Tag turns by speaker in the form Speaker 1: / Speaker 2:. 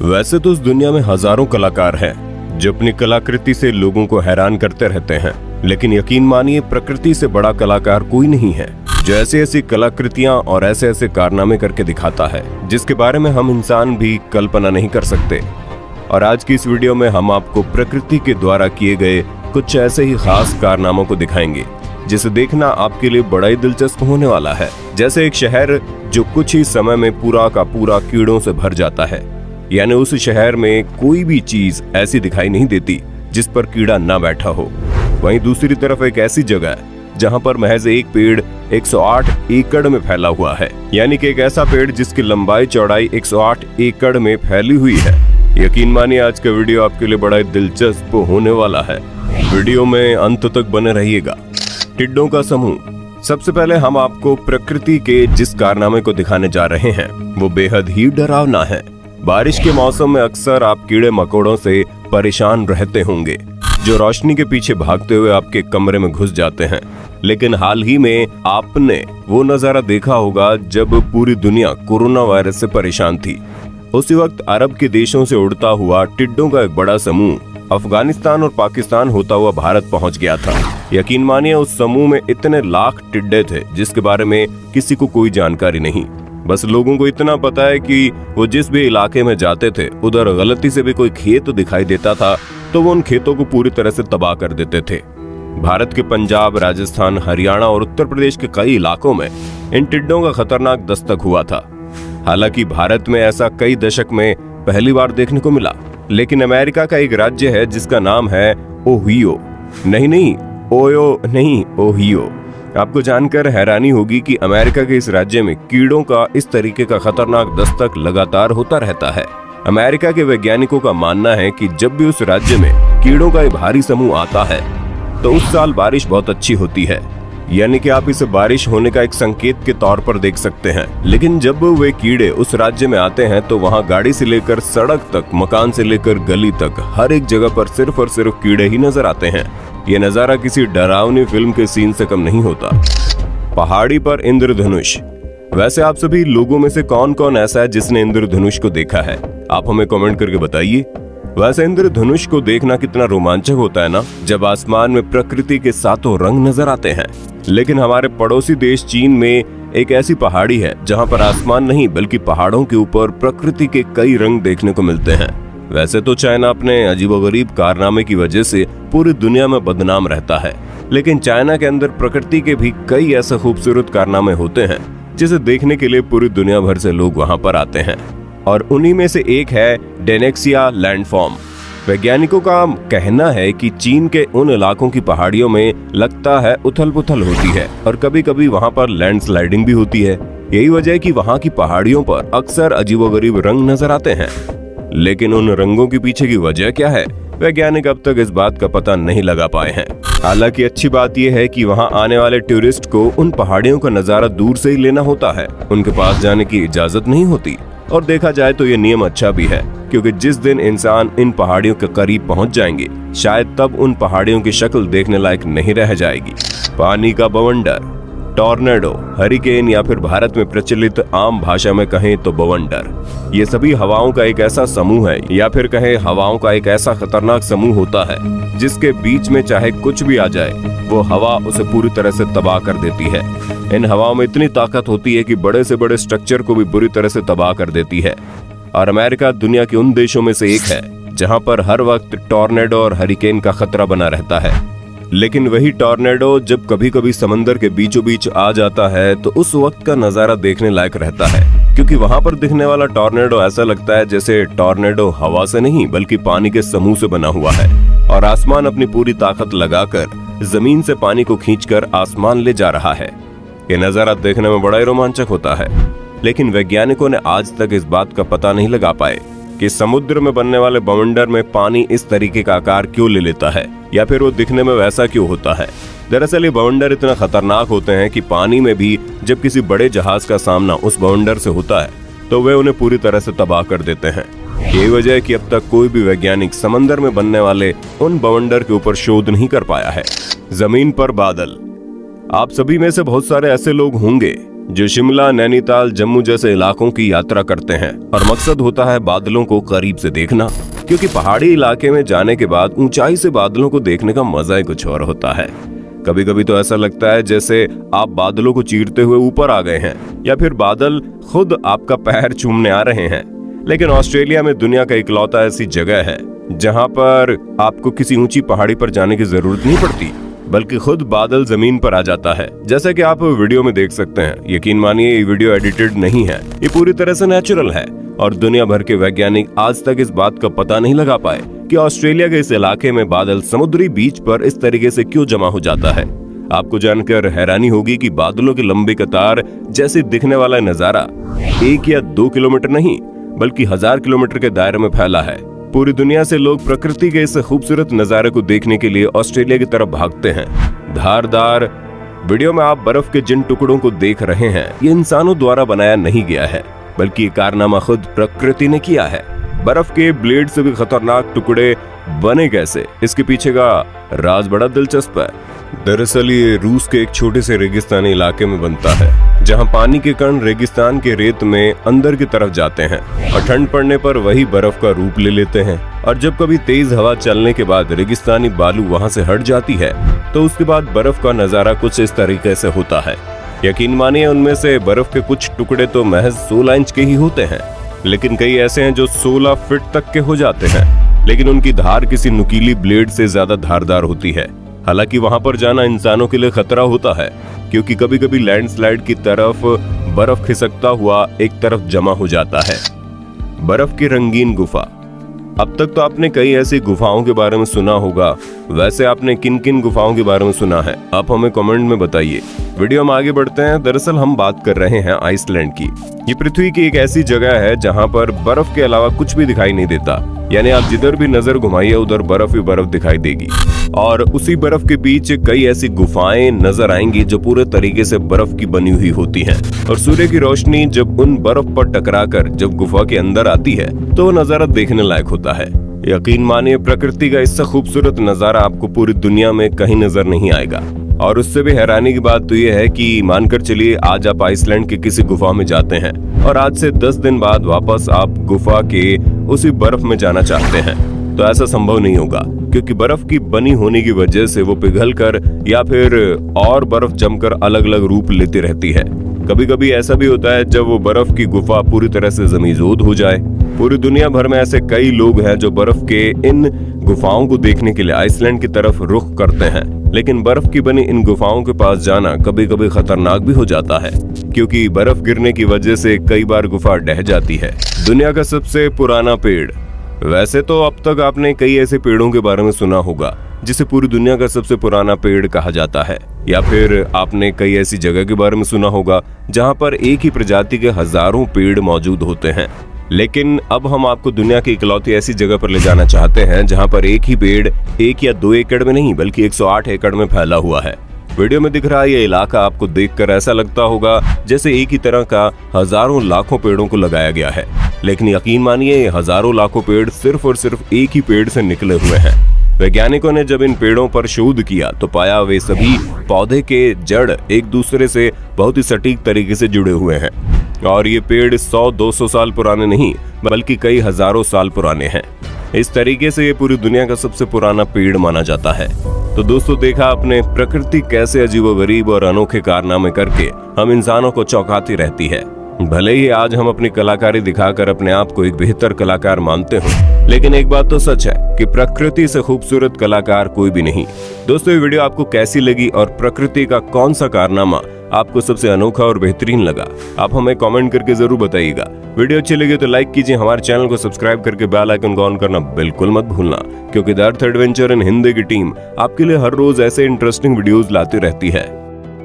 Speaker 1: वैसे तो इस दुनिया में हजारों कलाकार हैं जो अपनी कलाकृति से लोगों को हैरान करते रहते हैं, लेकिन यकीन मानिए प्रकृति से बड़ा कलाकार कोई नहीं है जो ऐसी ऐसी कलाकृतियां और ऐसे ऐसे कारनामे करके दिखाता है जिसके बारे में हम इंसान भी कल्पना नहीं कर सकते। और आज की इस वीडियो में हम आपको प्रकृति के द्वारा किए गए कुछ ऐसे ही खास कारनामों को दिखाएंगे जिसे देखना आपके लिए बड़ा ही दिलचस्प होने वाला है। जैसे एक शहर जो कुछ ही समय में पूरा का पूरा कीड़ों से भर जाता है, यानी उस शहर में कोई भी चीज ऐसी दिखाई नहीं देती जिस पर कीड़ा ना बैठा हो। वहीं दूसरी तरफ एक ऐसी जगह है जहां पर महज एक पेड़ 108 एकड़ में फैला हुआ है, यानी कि एक ऐसा पेड़ जिसकी लंबाई चौड़ाई 108 एकड़ में फैली हुई है। यकीन मानिए आज का वीडियो आपके लिए बड़ा ही दिलचस्प होने वाला है। वीडियो में अंत तक बने रहिएगा। टिड्डों का समूह। सबसे पहले हम आपको प्रकृति के जिस कारनामे को दिखाने जा रहे हैं वो बेहद ही डरावना है। बारिश के मौसम में अक्सर आप कीड़े मकोड़ों से परेशान रहते होंगे जो रोशनी के पीछे भागते हुए आपके कमरे में घुस जाते हैं। लेकिन हाल ही में आपने वो नजारा देखा होगा जब पूरी दुनिया कोरोना वायरस से परेशान थी। उसी वक्त अरब के देशों से उड़ता हुआ टिड्डों का एक बड़ा समूह अफगानिस्तान और पाकिस्तान होता हुआ भारत पहुंच गया था। यकीन मानिए उस समूह में इतने लाख टिड्डे थे जिसके बारे में किसी को कोई जानकारी नहीं। बस लोगों को इतना पता है कि वो जिस भी इलाके में जाते थे उधर गलती से भी कोई खेत दिखाई देता था तो वो उन खेतों को पूरी तरह से तबाह कर देते थे। भारत के पंजाब, राजस्थान, हरियाणा और उत्तर प्रदेश के कई इलाकों में इन टिड्डों का खतरनाक दस्तक हुआ था। हालांकि भारत में ऐसा कई दशक में पहली बार देखने को मिला, लेकिन अमेरिका का एक राज्य है जिसका नाम है ओहियो। नहीं, ओयो नहीं, ओहियो। आपको जानकर हैरानी होगी कि अमेरिका के इस राज्य में कीड़ों का इस तरीके का खतरनाक दस्तक लगातार होता रहता है। अमेरिका के वैज्ञानिकों का मानना है कि जब भी उस राज्य में कीड़ों का एक भारी समूह आता है तो उस साल बारिश बहुत अच्छी होती है, यानी कि आप इसे बारिश होने का एक संकेत के तौर पर देख सकते हैं। लेकिन जब वे कीड़े उस राज्य में आते हैं तो वहाँ गाड़ी से लेकर सड़क तक, मकान से लेकर गली तक हर एक जगह पर सिर्फ और सिर्फ कीड़े ही नजर आते हैं। ये नजारा किसी डरावनी फिल्म के सीन से कम नहीं होता। पहाड़ी पर इंद्रधनुष। वैसे आप सभी लोगों में से कौन कौन ऐसा है जिसने इंद्रधनुष को देखा है? आप हमें कमेंट करके बताइए। वैसे इंद्रधनुष को देखना कितना रोमांचक होता है ना, जब आसमान में प्रकृति के सातों रंग नजर आते हैं। लेकिन हमारे पड़ोसी देश चीन में एक ऐसी पहाड़ी है जहां पर आसमान नहीं बल्कि पहाड़ों के ऊपर प्रकृति के कई रंग देखने को मिलते हैं। वैसे तो चाइना अपने अजीबोगरीब कारनामे की वजह से पूरी दुनिया में बदनाम रहता है, लेकिन चाइना के अंदर प्रकृति के भी कई ऐसे खूबसूरत कारनामे होते हैं जिसे देखने के लिए पूरी दुनिया भर से लोग वहां पर आते हैं। और उन्हीं में से एक है डेनेक्सिया लैंडफॉर्म। वैज्ञानिकों का कहना है कि चीन के उन इलाकों की पहाड़ियों में लगता है उथल पुथल होती है और कभी कभी वहां पर लैंडस्लाइडिंग भी होती है। यही वजह है कि वहां की पहाड़ियों पर अक्सर अजीबोगरीब रंग नजर आते हैं। लेकिन उन रंगों के पीछे की वजह क्या है, वैज्ञानिक अब तक इस बात का पता नहीं लगा पाए हैं। हालांकि अच्छी बात यह है कि वहां आने वाले टूरिस्ट को उन पहाड़ियों का नजारा दूर से ही लेना होता है, उनके पास जाने की इजाजत नहीं होती। और देखा जाए तो ये नियम अच्छा भी है, क्योंकि जिस दिन इंसान इन पहाड़ियों के करीब पहुंच जाएंगे शायद तब उन पहाड़ियों की शक्ल देखने लायक नहीं रह जाएगी। पानी का बवंडर, टॉर्नेडो, हरिकेन या फिर भारत में प्रचलित आम भाषा में कहें तो बवंडर, ये सभी हवाओं का एक ऐसा समूह है या फिर कहें हवाओं का एक ऐसा खतरनाक समूह होता है जिसके बीच में चाहे कुछ भी आ जाए वो हवा उसे पूरी तरह से तबाह कर देती है। इन हवाओं में इतनी ताकत होती है कि बड़े से बड़े स्ट्रक्चर को भी बुरी तरह से तबाह कर देती है। और अमेरिका दुनिया के उन देशों में से एक है जहां पर हर वक्त टॉर्नेडो और हरिकेन का खतरा बना रहता है। लेकिन वही टॉर्नेडो जब कभी कभी समंदर के बीचों बीच आ जाता है तो उस वक्त का नजारा देखने लायक रहता है, क्योंकि वहां पर दिखने वाला टॉर्नेडो ऐसा लगता है जैसे टॉर्नेडो हवा से नहीं बल्कि पानी के समूह से बना हुआ है और आसमान अपनी पूरी ताकत लगाकर जमीन से पानी को खींचकर आसमान ले जा रहा है। ये नजारा देखने में बड़ा ही रोमांचक होता है। लेकिन वैज्ञानिकों ने आज तक इस बात का पता नहीं लगा पाए कि समुद्र में बनने वाले बवंडर में पानी इस तरीके का आकार क्यों ले लेता है या फिर वो दिखने में वैसा क्यों होता है। दरअसल ये बवंडर इतना खतरनाक होते हैं कि पानी में भी जब किसी बड़े जहाज का सामना उस बवंडर से होता है तो वे उन्हें पूरी तरह से तबाह कर देते हैं। यही वजह है कि अब तक कोई भी वैज्ञानिक समंदर में बनने वाले उन बवंडर के ऊपर शोध नहीं कर पाया है। जमीन पर बादल। आप सभी में से बहुत सारे ऐसे लोग होंगे जो शिमला, नैनीताल, जम्मू जैसे इलाकों की यात्रा करते हैं और मकसद होता है बादलों को करीब से देखना, क्योंकि पहाड़ी इलाके में जाने के बाद ऊंचाई से बादलों को देखने का मजा ही कुछ और होता है। कभी कभी तो ऐसा लगता है जैसे आप बादलों को चीरते हुए ऊपर आ गए हैं या फिर बादल खुद आपका पैर चूमने आ रहे हैं। लेकिन ऑस्ट्रेलिया में दुनिया का इकलौता ऐसी जगह है जहां पर आपको किसी ऊंची पहाड़ी पर जाने की जरूरत नहीं पड़ती, बल्कि खुद बादल जमीन पर आ जाता है, जैसा कि आप वीडियो में देख सकते हैं। यकीन मानिए ये वीडियो एडिटेड नहीं है, ये पूरी तरह से नेचुरल है और दुनिया भर के वैज्ञानिक आज तक इस बात का पता नहीं लगा पाए कि ऑस्ट्रेलिया के इस इलाके में बादल समुद्री बीच पर इस तरीके से क्यों जमा हो जाता है। आपको जानकर हैरानी होगी कि बादलों की लंबी कतार जैसे दिखने वाला नजारा 1 या 2 किलोमीटर नहीं बल्कि 1000 किलोमीटर के दायरे में फैला है। पूरी दुनिया से लोग प्रकृति के इस खूबसूरत नजारे को देखने के लिए ऑस्ट्रेलिया की तरफ भागते हैं। धारदार वीडियो में आप बर्फ के जिन टुकड़ों को देख रहे हैं ये इंसानों द्वारा बनाया नहीं गया है, बल्कि ये कारनामा खुद प्रकृति ने किया है। बर्फ के ब्लेड से भी खतरनाक टुकड़े बने कैसे, इसके पीछे का राज बड़ा दिलचस्प है। दरअसल ये रूस के एक छोटे से रेगिस्तानी इलाके में बनता है, जहां पानी के कण रेगिस्तान के रेत में अंदर की तरफ जाते हैं और ठंड पड़ने पर वही बर्फ का रूप ले लेते हैं। और जब कभी तेज हवा चलने के बाद रेगिस्तानी बालू वहां से हट जाती है तो उसके बाद बर्फ का नजारा कुछ इस तरीके से होता है। यकीन मानिए उनमें से बर्फ के कुछ टुकड़े तो महज 16 इंच के ही होते हैं, लेकिन कई ऐसे हैं जो 16 फीट तक के हो जाते हैं, लेकिन उनकी धार किसी नुकीली ब्लेड से ज्यादा धारदार होती है। हालांकि वहां पर जाना इंसानों के लिए खतरा होता है, क्योंकि कभी कभी लैंडस्लाइड की तरफ बर्फ खिसकता हुआ एक तरफ जमा हो जाता है। बर्फ की रंगीन गुफा। अब तक तो आपने कई ऐसी गुफाओं के बारे में सुना होगा, वैसे आपने किन किन गुफाओं के बारे में सुना है आप हमें कमेंट में बताइए। वीडियो में आगे बढ़ते हैं। दरअसल हम बात कर रहे हैं आइसलैंड की। ये पृथ्वी की एक ऐसी जगह है जहां पर बर्फ के अलावा कुछ भी दिखाई नहीं देता, यानी आप जिधर भी नजर घुमाइए उधर बर्फ ही बर्फ दिखाई देगी। और उसी बर्फ के बीच कई ऐसी गुफाएं नजर आएंगी जो पूरे तरीके से बर्फ की बनी हुई होती हैं। और सूर्य की रोशनी जब उन बर्फ पर टकराकर जब गुफा के अंदर आती है तो वो नजारा देखने लायक होता है। यकीन मानिए प्रकृति का इससे खूबसूरत नजारा आपको पूरी दुनिया में कहीं नजर नहीं आएगा। और उससे भी हैरानी की बात तो ये है कि मानकर चलिए आज आप आइसलैंड के किसी गुफा में जाते हैं और आज से 10 दिन बाद वापस आप गुफा के उसी बर्फ में जाना चाहते हैं, तो ऐसा संभव नहीं होगा, क्योंकि बर्फ की बनी होने की वजह से वो पिघलकर या फिर और बर्फ जमकर अलग अलग रूप लेती रहती है। कभी कभी ऐसा भी होता है जब वो बर्फ की गुफा पूरी तरह से जमीजोद हो जाए। पूरी दुनिया भर में ऐसे कई लोग हैं जो बर्फ के इन गुफाओं को देखने के लिए आइसलैंड की तरफ रुख करते हैं, लेकिन बर्फ की बनी इन गुफाओं के पास जाना कभी कभी खतरनाक भी हो जाता है, क्योंकि बर्फ गिरने की वजह से कई बार गुफा ढह जाती है। दुनिया का सबसे पुराना पेड़। वैसे तो अब तक आपने कई ऐसे पेड़ों के बारे में सुना होगा जिसे पूरी दुनिया का सबसे पुराना पेड़ कहा जाता है, या फिर आपने कई ऐसी जगह के बारे में सुना होगा जहां पर एक ही प्रजाति के हजारों पेड़ मौजूद होते हैं। लेकिन अब हम आपको दुनिया की इकलौती ऐसी जगह पर ले जाना चाहते हैं जहां पर एक ही पेड़ 1 या 2 एकड़ में नहीं बल्कि 108 एकड़ में फैला हुआ है। वीडियो में दिख रहा है ये इलाका आपको देखकर ऐसा लगता होगा जैसे एक ही तरह का हजारों लाखों पेड़ों को लगाया गया है, लेकिन यकीन मानिए ये हजारों लाखों पेड़ सिर्फ और सिर्फ एक ही पेड़ से निकले हुए हैं। वैज्ञानिकों ने जब इन पेड़ों पर शोध किया तो पाया वे सभी पौधे के जड़ एक दूसरे से बहुत ही सटीक तरीके से जुड़े हुए हैं और ये पेड़ 100-200 साल पुराने नहीं बल्कि कई हजारों साल पुराने हैं। इस तरीके से ये पूरी दुनिया का सबसे पुराना पेड़ माना जाता है। तो दोस्तों देखा आपने प्रकृति कैसे अजीबोगरीब और अनोखे कारनामे करके हम इंसानों को चौंकाती रहती है। भले ही आज हम अपनी कलाकारी दिखाकर अपने आप को एक बेहतर कलाकार मानते हो, लेकिन एक बात तो सच है कि प्रकृति से खूबसूरत कलाकार कोई भी नहीं। दोस्तों ये वीडियो आपको कैसी लगी और प्रकृति का कौन सा कारनामा आपको सबसे अनोखा और बेहतरीन लगा, आप हमें कमेंट करके जरूर बताइएगा। वीडियो अच्छी लगी तो लाइक कीजिए, हमारे चैनल को सब्सक्राइब करके बेल आइकन को ऑन करना बिल्कुल मत भूलना, क्योंकि the earth adventure in Hindi की टीम आपके लिए हर रोज ऐसे इंटरेस्टिंग वीडियोस लाती रहती है।